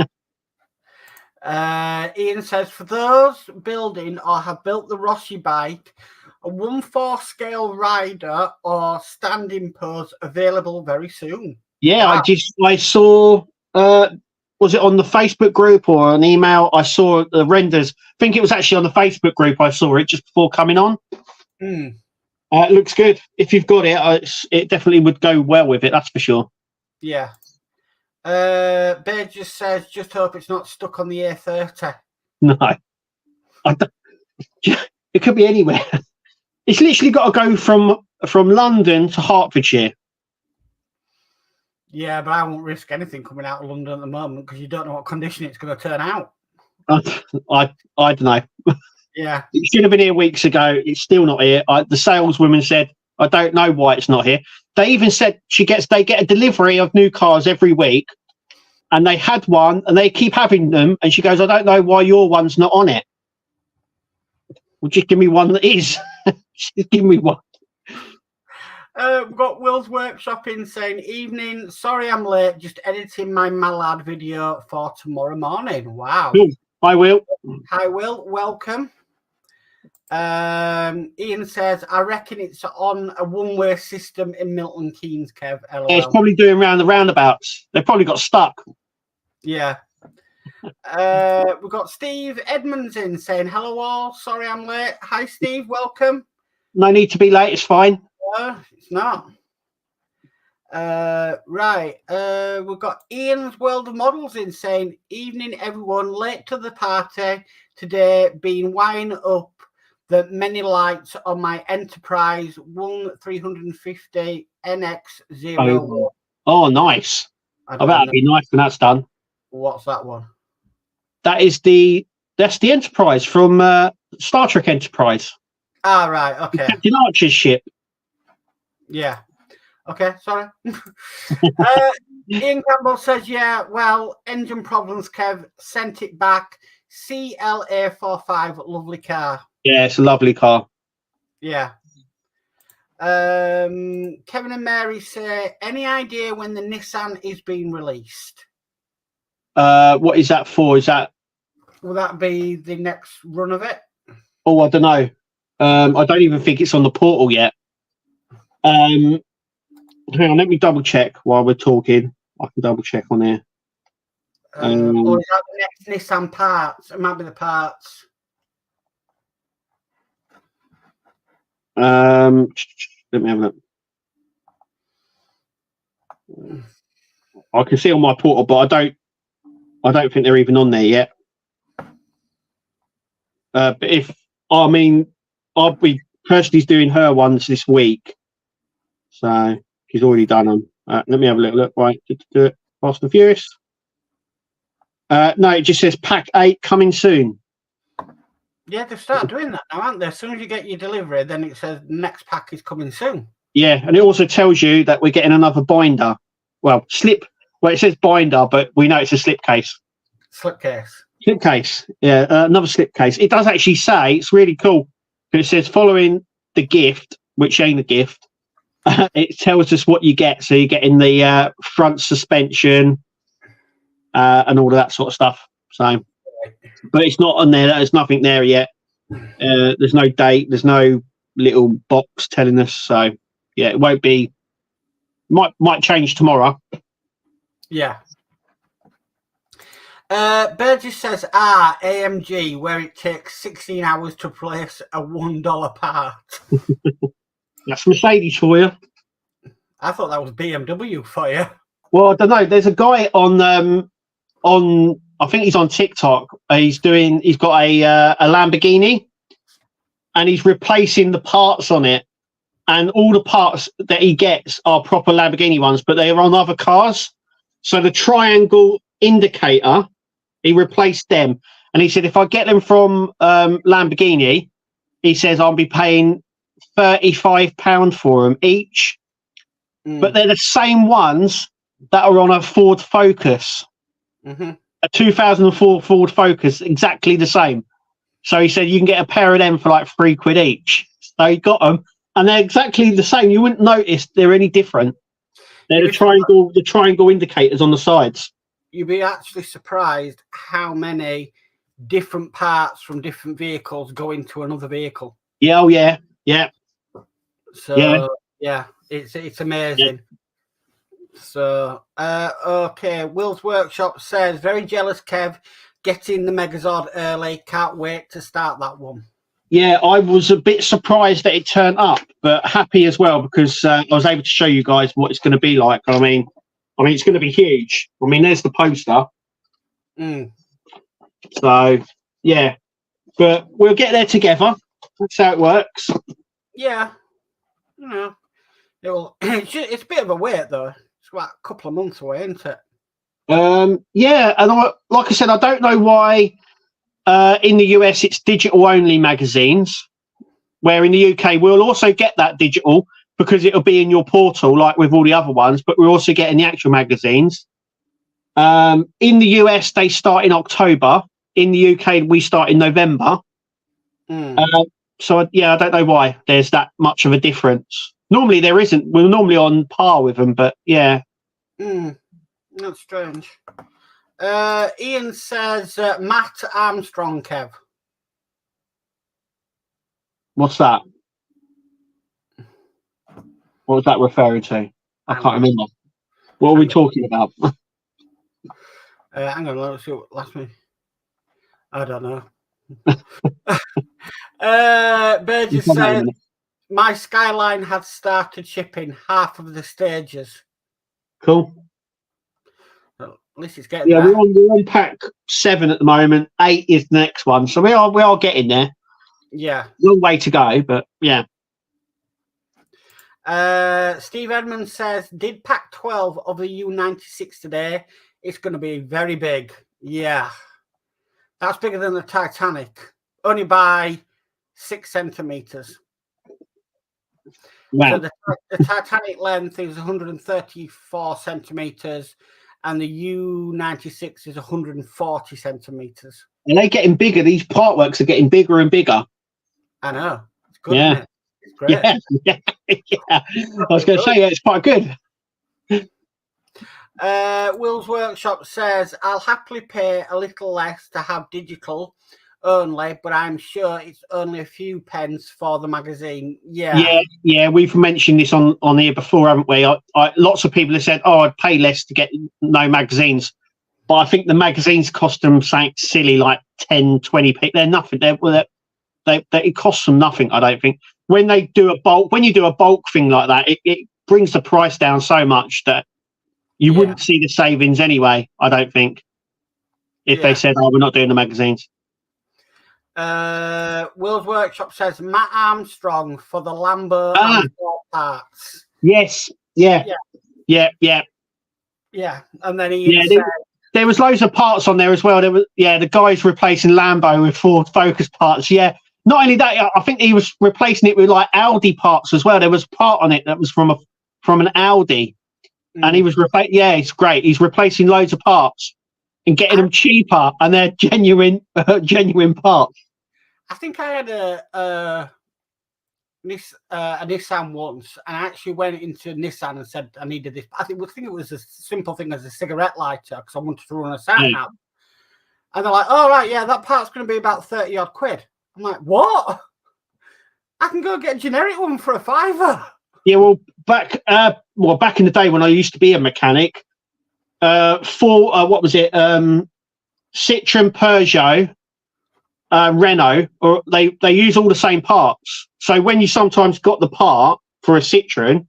Ian says, for those building or have built the Rossi bike, a 1/4 scale rider or standing pose available very soon. Yeah, wow. I saw, was it on the Facebook group or an email? I saw the renders. I think it was actually on the Facebook group. I saw it just before coming on. It looks good. If you've got it, it definitely would go well with it. That's for sure. Yeah. Bear just says, just hope it's not stuck on the A30. No. It could be anywhere. It's literally got to go from London to Hertfordshire. Yeah, but I won't risk anything coming out of London at the moment because you don't know what condition it's going to turn out. I don't know. Yeah. It should have been here weeks ago. It's still not here. The saleswoman said, I don't know why it's not here. They even said they get a delivery of new cars every week, and they had one, and they keep having them. And she goes, I don't know why your one's not on it. Well, just give me one that is. Just give me one. We've got Will's Workshop in saying, evening. Sorry I'm late. Just editing my Mallard video for tomorrow morning. Wow. Cool. Hi, Will. Hi, Will. Welcome. Ian says, I reckon it's on a one-way system in Milton Keynes, Kev. LOL. Yeah, it's probably doing round the roundabouts. They probably got stuck. Yeah. We've got Steve Edmonds in saying, hello all. Sorry I'm late. Hi, Steve. Welcome. No need to be late. It's fine. It's not. Right. We've got Ian's World of Models in saying, evening, everyone. Late to the party today. Been wiring up the many lights on my Enterprise 1350 NX0. Oh, nice. I bet that'd be nice when that's done. What's that one? That's the Enterprise from Star Trek Enterprise. Ah, right. Okay. Captain Archer's ship. Yeah. Okay. Sorry. Ian Campbell says, yeah, well, engine problems, Kev. Sent it back. CLA45, lovely car. Yeah, it's a lovely car. Yeah. Kevin and Mary say, any idea when the Nissan is being released? What is that for? Is that? Will that be the next run of it? Oh, I don't know. I don't even think it's on the portal yet. Hang on, let me double check while we're talking. I can double check on there. Or is that the next Nissan parts? It might be the parts. Let me have a look. I can see on my portal, but I don't think they're even on there yet. But I'll be personally doing her ones this week, so she's already done them. Let me have a little look. Right, do it. Fast and Furious. No, it just says Pack 8 coming soon. Yeah, they've started doing that now, haven't they? As soon as you get your delivery, then it says next pack is coming soon. Yeah, and it also tells you that we're getting another binder. Well, it says binder, but we know it's a slipcase. Slipcase. Slipcase, yeah, another slipcase. It does actually say, it's really cool. It says following the gift, which ain't a gift, it tells us what you get. So you're getting the front suspension and all of that sort of stuff. So, but it's not on there. There's nothing there yet. There's no date. There's no little box telling us. So, yeah, it won't be. Might change tomorrow. Yeah. Burgess says, AMG, where it takes 16 hours to place a $1 part. That's Mercedes for you. I thought that was BMW for you. Well, I don't know. There's a guy on I think he's on TikTok. He's got a Lamborghini, and he's replacing the parts on it. And all the parts that he gets are proper Lamborghini ones, but they are on other cars. So the triangle indicator, he replaced them. And he said, if I get them from Lamborghini, he says I'll be paying £35 for them each. But they're the same ones that are on a Ford Focus. Mm-hmm. A 2004 Ford Focus, exactly the same. So he said you can get a pair of them for like £3 each. So he got them, and they're exactly the same. You wouldn't notice they're any different. They're the triangle indicators on the sides. You'd be actually surprised how many different parts from different vehicles go into another vehicle. Yeah, oh yeah, yeah. So yeah, it's amazing. Yeah. So okay, Will's Workshop says, very jealous, Kev, getting the Megazord early. Can't wait to start that one. Yeah, I was a bit surprised that it turned up, but happy as well because I was able to show you guys what it's going to be like. I mean, it's going to be huge. I mean, there's the poster. So yeah, but we'll get there together. That's how it works. Yeah, you know, it's a bit of a wait though. It's about a couple of months away, isn't it? Yeah, and like I said, I don't know why in the US it's digital only magazines, where in the UK we'll also get that digital because it'll be in your portal like with all the other ones, but we're also getting the actual magazines. In the US they start in October. In the UK we start in November. So yeah, I don't know why there's that much of a difference. Normally there isn't. We're normally on par with them, but yeah. That's strange. Ian says Matt Armstrong, Kev. What's that? What was that referring to? I can't remember. What are we talking about? Hang on, let's see what last week. I don't know. Burgess said my Skyline had started shipping half of the stages. Cool. Well, at least it's getting there. We're on pack 7 at the moment. 8 is the next one, so we are getting there. Yeah, long way to go, but yeah. Steve Edmonds says, did pack 12 of the U96 today? It's going to be very big. Yeah, that's bigger than the Titanic, only by 6 centimeters. Wow. So the Titanic length is 134 centimeters, and the U96 is 140 centimeters. And they're getting bigger. These Partworks are getting bigger and bigger. I know. It's good, Yeah. isn't it? It's great. Yeah. I was going to say, it's quite good. Will's Workshop says, I'll happily pay a little less to have digital only, but I'm sure it's only a few pence for the magazine. Yeah. We've mentioned this on here before, haven't we? Lots of people have said, I'd pay less to get no magazines, but I think the magazines cost them something silly like 10, 20p. They're nothing. It costs them nothing, I don't think. When you do a bulk thing like that, it brings the price down so much that you wouldn't see the savings anyway, I don't think, if they said, we're not doing the magazines. Will's Workshop says Matt Armstrong for the Lambo parts. Yes. Yeah. And then he said, there was loads of parts on there as well. There was the guys replacing Lambo with Ford Focus parts. Yeah. Not only that, I think he was replacing it with like Audi parts as well. There was a part on it that was from an Audi, and he was it's great. He's replacing loads of parts and getting them cheaper, and they're genuine parts. I think I had a Nissan once, and I actually went into Nissan and said I needed this. I think it was a simple thing as a cigarette lighter because I wanted to run a sat nav. And they're like, "Oh right, yeah, that part's going to be about 30 odd quid." I'm like, "What? I can go get a generic one for £5." Yeah, well, back in the day when I used to be a mechanic, what was it? Citroen, Peugeot, Renault, or they use all the same parts. So when you sometimes got the part for a Citroen,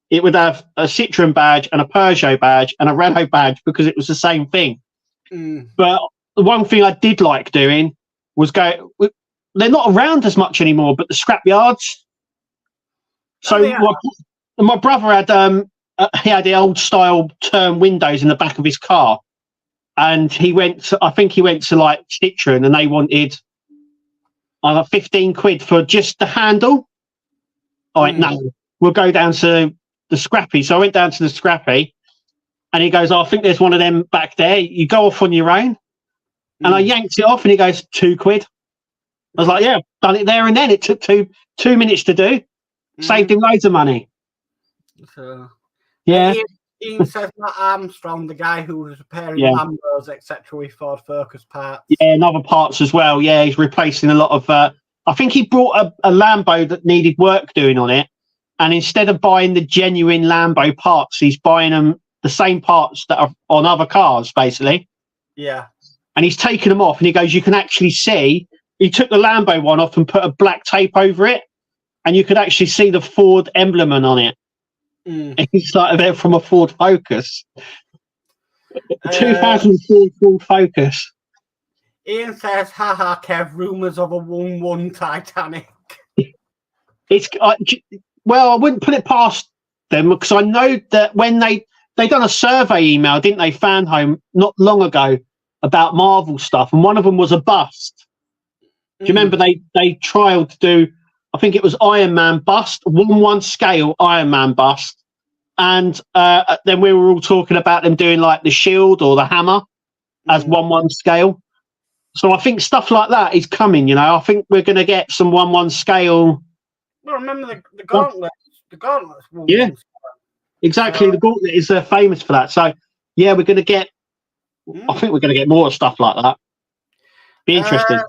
it would have a Citroen badge and a Peugeot badge and a Renault badge because it was the same thing. But the one thing I did like doing was they're not around as much anymore, but the scrap yards. So my brother had the old style turn windows in the back of his car, and I think he went to like Citroen, and they wanted 15 quid for just the handle. I went, no, we'll go down to the scrappy. So I went down to the scrappy, and he goes, I think there's one of them back there. You go off on your own. And I yanked it off, and he goes, 2 quid. I was like, yeah, done it there and then. It took two minutes to do. Saved him loads of money. So, yeah. Ian says Matt Armstrong, the guy who was repairing Lambos, etc., with Ford Focus parts. Yeah, and other parts as well. Yeah, he's replacing a lot of. I think he brought a Lambo that needed work doing on it, and instead of buying the genuine Lambo parts, he's buying them the same parts that are on other cars, basically. Yeah. And he's taken them off, and he goes, you can actually see. He took the Lambo one off and put a black tape over it, and you could actually see the Ford emblem on it. It's like they're from a Ford Focus. 2004 Ford Focus. Ian says, haha, Kev, rumours of a 1-1 Titanic. It's well, I wouldn't put it past them because I know that when they done a survey email, didn't they, fan home not long ago about Marvel stuff, and one of them was a bust. Do you remember they trialed to do, I think it was Iron Man bust, 1-1 scale Iron Man bust, and then we were all talking about them doing like the shield or the hammer as 1-1 scale. So I think stuff like that is coming, you know. I think we're going to get some 1-1 scale. Well, remember the gauntlet. The gauntlet's 1-1 scale. Exactly. So, the gauntlet is famous for that. So yeah, we're going to get. I think we're going to get more stuff like that. Be interesting.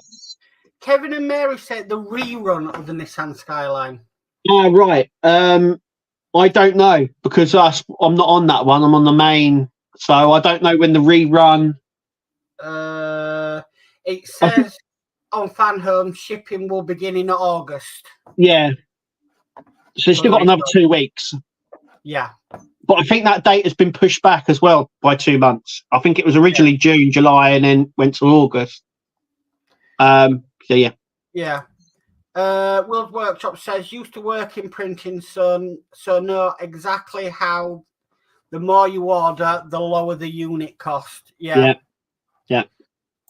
Kevin and Mary said the rerun of the Nissan Skyline. Oh, right. I don't know because I'm not on that one. I'm on the main, so I don't know when the rerun. It says on Fan Home shipping will begin in August. Yeah. So they've still got another 2 weeks. Yeah. But I think that date has been pushed back as well by 2 months. I think it was originally June, July, and then went to August. So yeah. Yeah. World Workshop says used to work in printing, so know exactly how the more you order, the lower the unit cost. Yeah.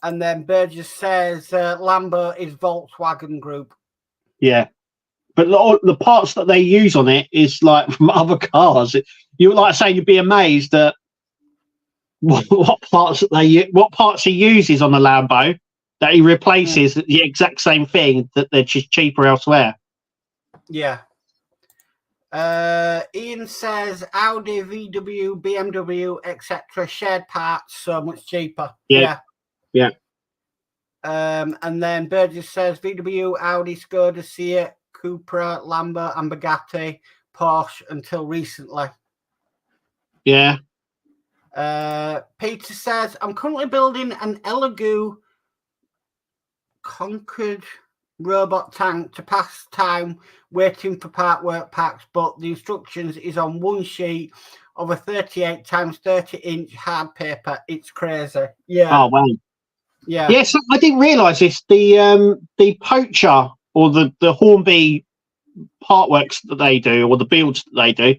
And then Burgess says Lambo is Volkswagen Group. Yeah. But the parts that they use on it is like from other cars. You like I say, you'd be amazed at what parts he uses on the Lambo that he replaces the exact same thing that they're just cheaper elsewhere. Yeah. Ian says Audi, VW, BMW, etc. shared parts so much cheaper. Yeah. And then Burgess says VW, Audi, Skoda, Seat, Cupra, Lambert, and Bugatti, Porsche until recently. Yeah. Peter says I'm currently building an Elegoo Concord robot tank to pass time waiting for Partwork packs, but the instructions is on one sheet of a 38 times 30 inch hard paper. It's crazy. Yeah. Oh wow. Yeah. Yes, I didn't realise this. The poacher or the Hornby Partworks that they do, or the builds that they do.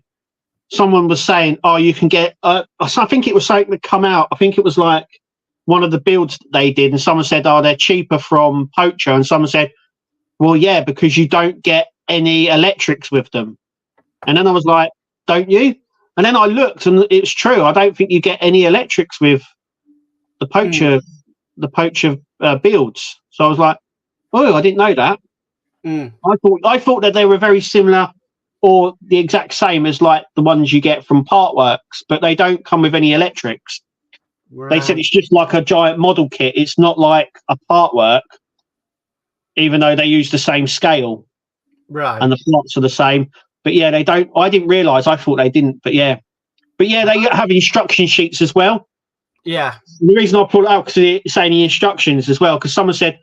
Someone was saying, "Oh, you can get." I think it was something that come out. I think it was like one of the builds that they did, and someone said, "Oh, they're cheaper from poacher," and someone said, "Well, yeah, because you don't get any electrics with them." And then I was like, "Don't you?" And then I looked, and it's true. I don't think you get any electrics with the poacher. The poacher builds. So I was like, "Oh, I didn't know that." I thought that they were very similar or the exact same as like the ones you get from Partworks, but they don't come with any electrics. Right. They said it's just like a giant model kit. It's not like a Partwork, even though they use the same scale, right? And the plots are the same. But yeah, they don't. I didn't realise. I thought they didn't. But yeah, they have instruction sheets as well. Yeah. And the reason I pulled it out because it's saying the instructions as well, because someone said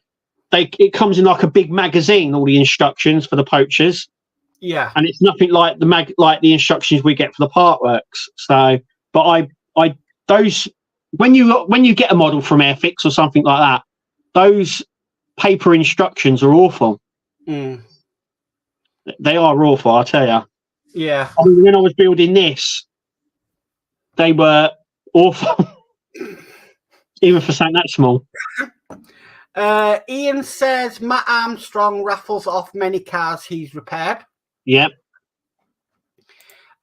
it comes in like a big magazine, all the instructions for the poachers. Yeah. And it's nothing like the instructions we get for the Partworks. So, but those when you get a model from Airfix or something like that, those paper instructions are awful. They are awful, I tell you. Yeah. I mean, when I was building this, they were awful. Even for something that small. Ian says Matt Armstrong raffles off many cars he's repaired. Yep.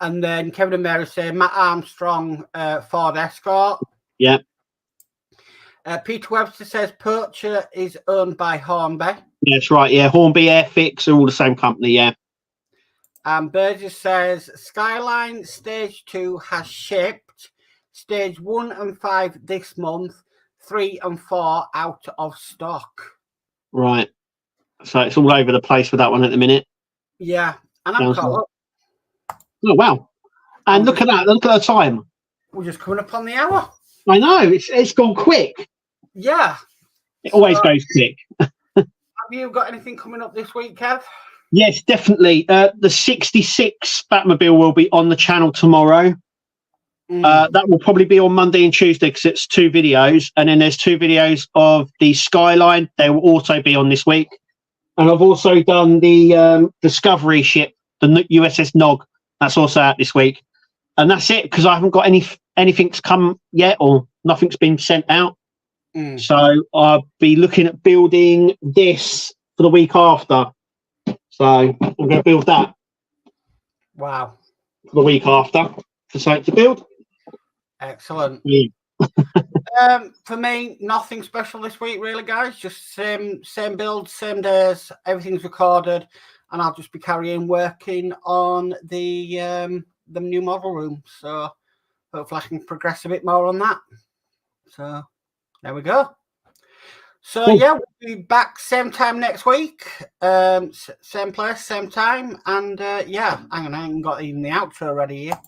And then Kevin and Mary say Matt Armstrong Ford Escort. Yep. Peter Webster says Poacher is owned by Hornby. That's right, yeah. Hornby, Airfix are all the same company, yeah. And Burgess says Skyline Stage 2 has shipped. Stage 1 and 5 this month. 3 and 4 out of stock. Right. So it's all over the place with that one at the minute. Yeah. And I'm caught up. Oh, wow. And look at that. Look at the time. We're just coming up on the hour. I know. It's gone quick. Yeah. It always goes quick. Have you got anything coming up this week, Kev? Yes, definitely. The 66 Batmobile will be on the channel tomorrow. That will probably be on Monday and Tuesday because it's 2 videos. And then there's 2 videos of the Skyline. They will also be on this week. And I've also done the Discovery ship, the USS Nog. That's also out this week. And that's it because I haven't got anything's come yet or nothing's been sent out. So I'll be looking at building this for the week after. So I'm going to build that. Wow. For the week after for something to build. Excellent. Yeah. For me, nothing special this week, really, guys. Just same builds, same days. Everything's recorded, and I'll just be working on the new model room. So hopefully, I can progress a bit more on that. So there we go. So yeah, we'll be back same time next week, same place, same time, and yeah, hang on, I haven't got even the outro ready here.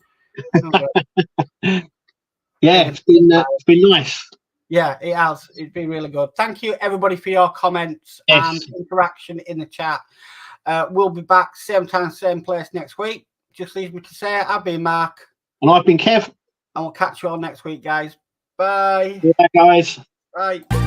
Okay. Yeah, it's been nice. Yeah, it has. It's been really good. Thank you, everybody, for your comments and interaction in the chat. We'll be back same time, same place next week. Just leaves me to say I've been Mark. And I've been Kev. And we'll catch you all next week, guys. Bye. Bye, guys. Bye.